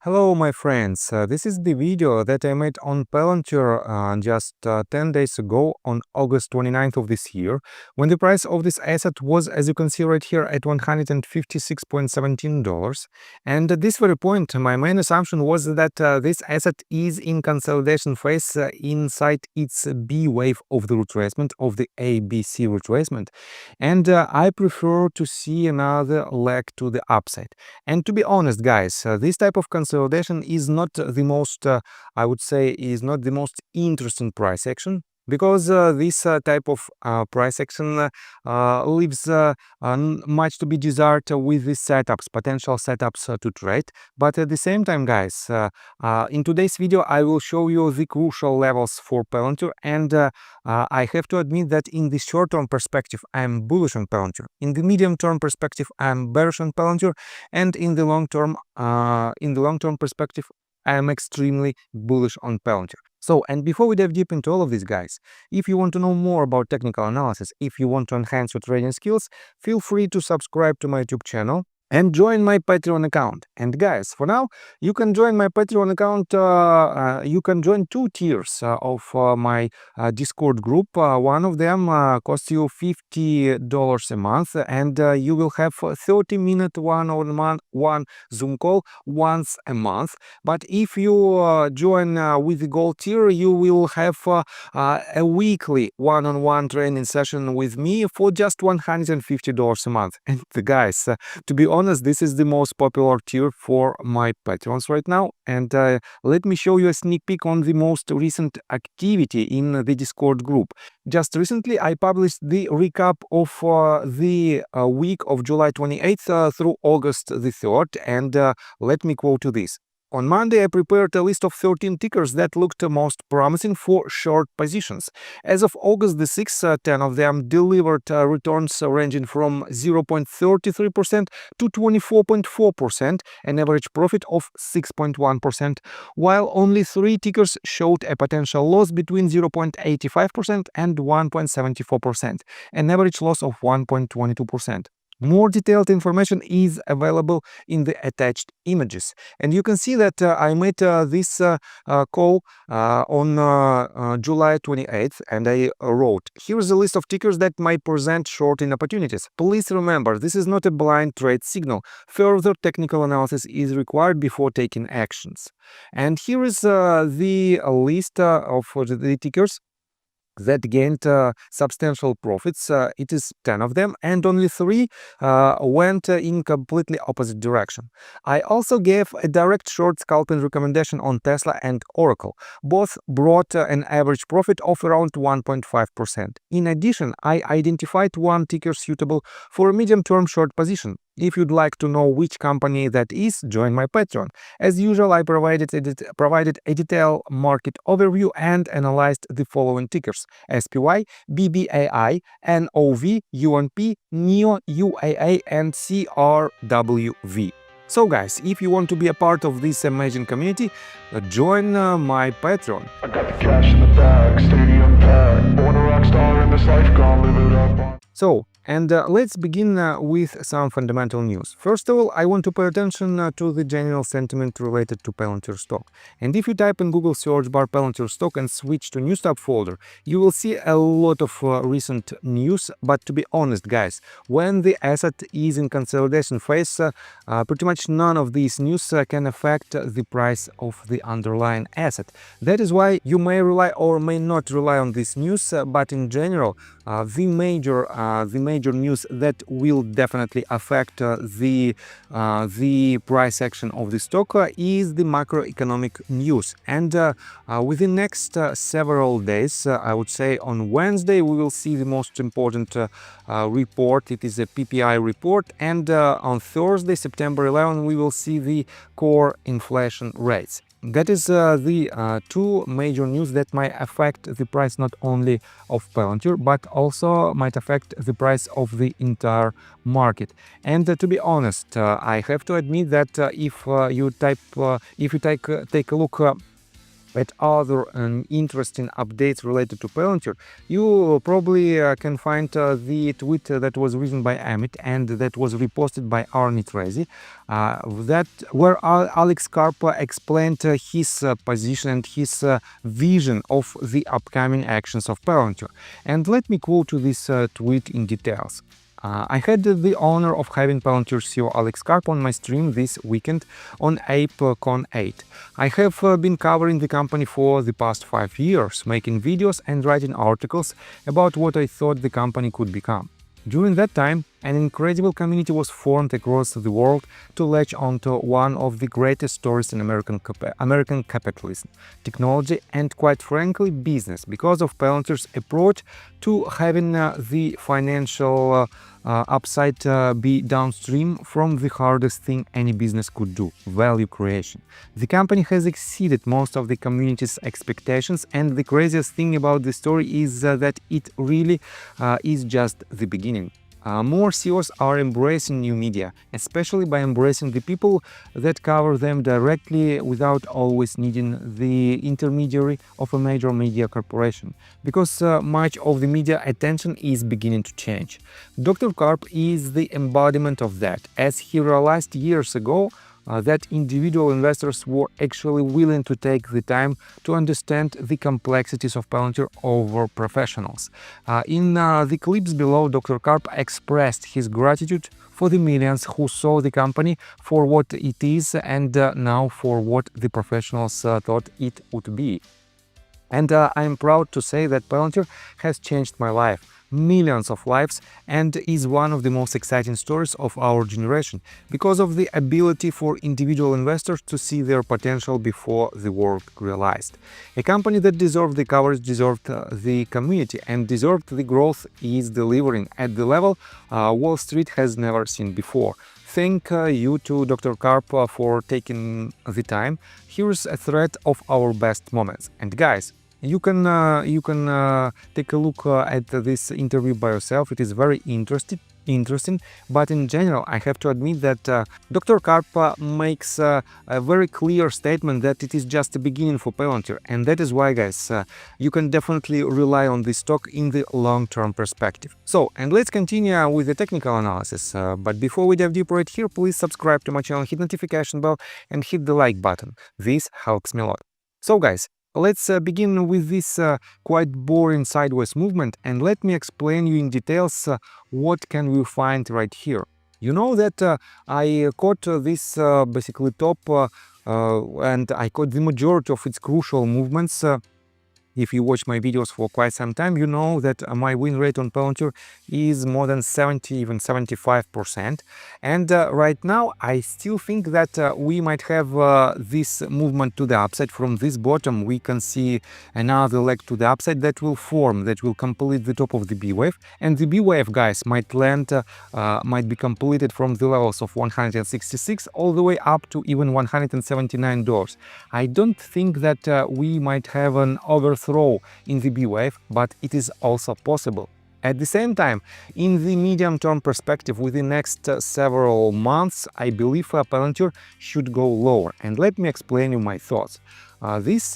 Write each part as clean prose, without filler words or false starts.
Hello my friends, this is the video that I made on Palantir just 10 days ago on August 29th of this year, when the price of this asset was, as you can see right here, at $156.17. And at this very point, my main assumption was that this asset is in consolidation phase inside its B wave of the retracement, of the ABC retracement. And I prefer to see another leg to the upside. And to be honest, guys, this type of consolidation is not the most, I would say, is not the most interesting price action, because this type of price action leaves much to be desired with the setups, potential setups to trade. But at the same time, guys, in today's video, I will show you the crucial levels for Palantir, and I have to admit that in the short-term perspective, I'm bullish on Palantir. In the medium-term perspective, I'm bearish on Palantir, and in the long-term perspective, I am extremely bullish on Palantir. So, and before we dive deep into all of these, guys, if you want to know more about technical analysis, if you want to enhance your trading skills, feel free to subscribe to my YouTube channel and join my Patreon account. And guys, for now, you can join my Patreon account. You can join two tiers of my Discord group. One of them costs you $50 a month, and you will have 30-minute one-on-one Zoom call once a month. But if you join with the gold tier, you will have a weekly one-on-one training session with me for just $150 a month. And guys, to be honest, this is the most popular tier for my patrons right now. And let me show you a sneak peek on the most recent activity in the Discord group. Just recently, I published the recap of the week of July 28th through August the 3rd. And let me quote you this. On Monday, I prepared a list of 13 tickers that looked most promising for short positions. As of August the 6th, 10 of them delivered returns ranging from 0.33% to 24.4%, an average profit of 6.1%, while only 3 tickers showed a potential loss between 0.85% and 1.74%, an average loss of 1.22%. More detailed information is available in the attached images. And you can see that I made this call on July 28th, and I wrote, here's a list of tickers that might present shorting opportunities. Please remember, this is not a blind trade signal. Further technical analysis is required before taking actions. And here is the list of the tickers that gained substantial profits. It is 10 of them, and only 3 went in completely opposite direction. I also gave a direct short scalping recommendation on Tesla and Oracle. Both brought an average profit of around 1.5%. In addition, I identified one ticker suitable for a medium-term short position. If you'd like to know which company that is, join my Patreon. As usual, I provided a detailed market overview and analyzed the following tickers: SPY, BBAI, NOV, UNP, NEO, UAA, and CRWV. So guys, if you want to be a part of this amazing community, join my Patreon. I got the cash in the bag, stadium packed. Born a rock star in this life, gonna live it up. So, and let's begin with some fundamental news. First of all, I want to pay attention to the general sentiment related to Palantir stock. And if you type in Google search bar Palantir stock and switch to News tab folder, you will see a lot of recent news. But to be honest, guys, when the asset is in consolidation phase, pretty much none of these news can affect the price of the underlying asset. That is why you may rely or may not rely on this news, but in general, the major news that will definitely affect the price action of the stock is the macroeconomic news. And within next several days, I would say on Wednesday, we will see the most important report. It is a PPI report, and on Thursday, September 11, we will see the core inflation rates. That is the two major news that might affect the price not only of Palantir, but also might affect the price of the entire market. And to be honest, I have to admit that if you take a look at other interesting updates related to Palantir, you probably can find the tweet that was written by Amit and that was reposted by Arnie Trezi, that where Alex Karp explained his position and his vision of the upcoming actions of Palantir. And let me quote this tweet in details. I had the honor of having Palantir CEO Alex Karp on my stream this weekend on ApeCon 8. I have been covering the company for the past 5 years, making videos and writing articles about what I thought the company could become. During that time, an incredible community was formed across the world to latch onto one of the greatest stories in American capitalism, technology, and quite frankly, business, because of Palantir's approach to having the financial upside be downstream from the hardest thing any business could do, value creation. The company has exceeded most of the community's expectations, and the craziest thing about the story is that it really is just the beginning. More CEOs are embracing new media, especially by embracing the people that cover them directly without always needing the intermediary of a major media corporation, because much of the media attention is beginning to change. Dr. Karp is the embodiment of that, as he realized years ago that individual investors were actually willing to take the time to understand the complexities of Palantir over professionals. In the clips below, Dr. Karp expressed his gratitude for the millions who saw the company for what it is and now for what the professionals thought it would be. And I'm proud to say that Palantir has changed my life, millions of lives, and is one of the most exciting stories of our generation because of the ability for individual investors to see their potential before the world realized. A company that deserved the coverage, deserved the community, and deserved the growth is delivering at the level Wall Street has never seen before. Thank you to Dr. Karp for taking the time. Here's a thread of our best moments. And guys, you can take a look at this interview by yourself. It is very interesting, but in general, I have to admit that Dr. Karp makes a very clear statement that it is just the beginning for Palantir, and that is why, guys, you can definitely rely on this stock in the long-term perspective. So, and let's continue with the technical analysis. But before we dive deeper right here, please subscribe to my channel, hit notification bell, and hit the like button. This helps me a lot. So, guys, let's begin with this quite boring sideways movement, and let me explain you in details what can we find right here. You know that I caught this basically top and I caught the majority of its crucial movements. If you watch my videos for quite some time, you know that my win rate on Palantir is more than 70, even 75%. And right now, I still think that we might have this movement to the upside. From this bottom, we can see another leg to the upside that will form, that will complete the top of the B wave. And the B wave, guys, might be completed from the levels of 166 all the way up to even $179. I don't think that we might have an overthrow in the B wave, but it is also possible. At the same time, in the medium-term perspective, within the next several months, I believe Palantir should go lower. And let me explain you my thoughts. This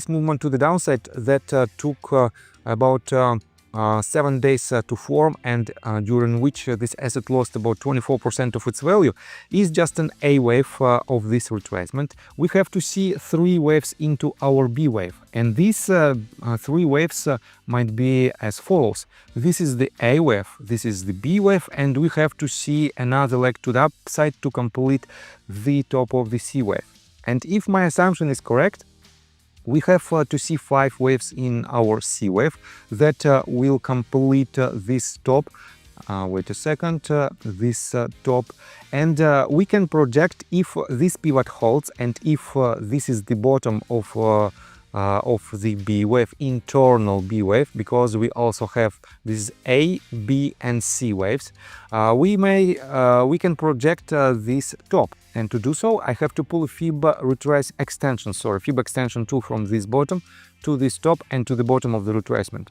movement to the downside that took about 7 days to form, and during which this asset lost about 24% of its value, is just an A wave of this retracement. We have to see 3 waves into our B wave, and these 3 waves might be as follows. This is the A wave, this is the B wave, and we have to see another leg to the upside to complete the top of the C wave. And if my assumption is correct, we have to see 5 waves in our C wave that will complete this top. Wait a second, this top, and we can project if this pivot holds and if this is the bottom of the B wave, internal B wave, because we also have these A, B, and C waves. We can project this top. And to do so, I have to pull a fib retrace extension, fib extension tool from this bottom to this top and to the bottom of the retracement.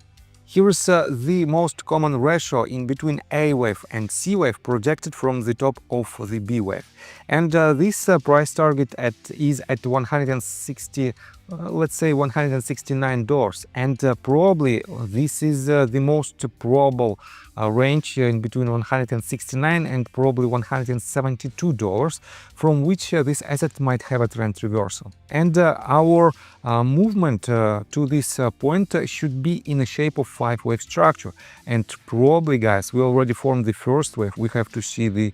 Here's the most common ratio in between A wave and C wave projected from the top of the B wave. And this price target is at $164 let's say $169, and probably this is the most probable range in between $169 and probably $172, from which this asset might have a trend reversal. And our movement to this point should be in the shape of 5-wave structure. And probably, guys, we already formed the first wave. We have to see the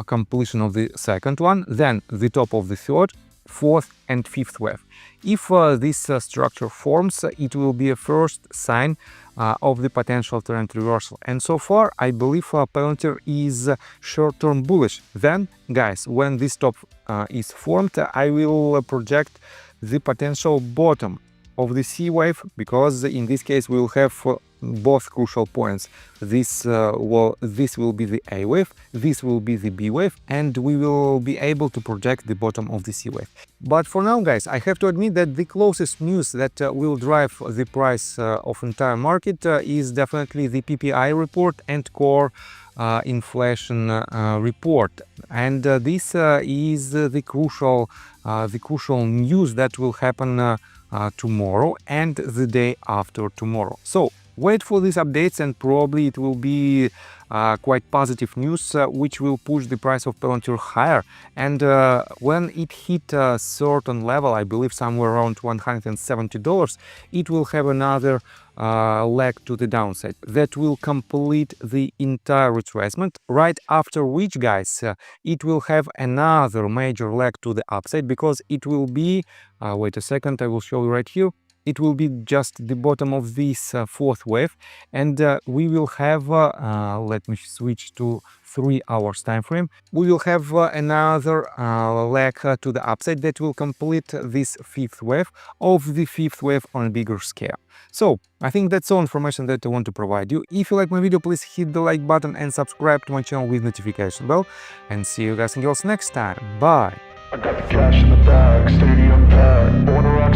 completion of the second one, then the top of the third, fourth and fifth wave. If this structure forms, it will be a first sign of the potential trend reversal. And so far, I believe Palantir is short-term bullish. Then, guys, when this top is formed, I will project the potential bottom of the C wave, because in this case we will have both crucial points. This will be the A wave, this will be the B wave, and we will be able to project the bottom of the C wave. But for now, guys, I have to admit that the closest news that will drive the price of entire market is definitely the PPI report and core inflation report, and this is the crucial news that will happen tomorrow and the day after tomorrow. So wait for these updates, and probably it will be quite positive news, which will push the price of Palantir higher. And when it hit a certain level, I believe somewhere around $170, it will have another leg to the downside that will complete the entire retracement, right after which, guys, it will have another major leg to the upside, because it will be wait a second, I will show you right here. It will be just the bottom of this fourth wave, and we will have let me switch to 3 hours time frame. We will have another leg to the upside that will complete this fifth wave of the fifth wave on a bigger scale. So I think that's all information that I want to provide you. If you like my video, please hit the like button and subscribe to my channel with notification bell, and see you guys and girls next time. Bye. I got the cash in the bag, stadium packed, born a rock